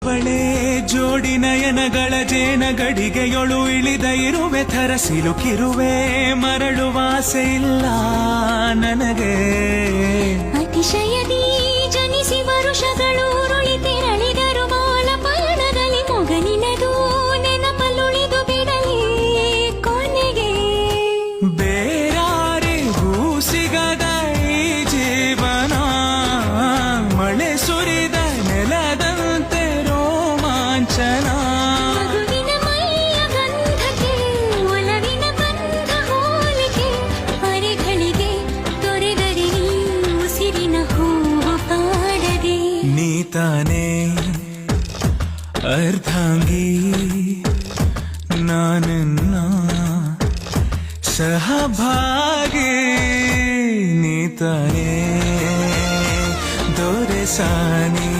ಬಳೆ ಜೋಡಿ ನಯನಗಳ ಜೇನ ಗಡಿಗೆಯೊಳು ಇಳಿದ ಇರುವೆ ಥರ ಸಿಲುಕಿರುವೆ ಮರಳುವಾಸೆ ಇಲ್ಲ ನನಗೆ ಅತಿಶಯದಿ ಜನಿಸಿ ವರುಷಗಳು ಉರುಳಿ ತೆರಳಿದರು ಬಾಳ ಪಯಣದಲ್ಲಿ ಮೊಗನಿನದು ನೆನಪಲ್ಲುಳಿದು ಬಿಡಲಿ ಕೊನೆಗೆ ಬೇರಾರಿಗೂ ಸಿಗದ ಈ ಜೀವನ ಮಳೆ ಸುರಿದ ನೆಲದಂತೆ ರೋಮಾಂಚನ ಮಗುವಿನ ಮೈಯ ಗಂಧಕ್ಕೆ ಒಲವಿನ ಬಂಧ ಹೋಲಿಕೆ ಅರೆಗಳಿಗೆ ತೊರೆದರೆ ನೀ ಉಸಿರಿನ ಹೂವು ಪಾಡದೆ ನೀತಾನೇ ಅರ್ಧಾಂಗಿ ನಾನನ್ನ ಸಹಭಾಗಿ ನೀತಾನೇ ದೊರೆಸಾನಿ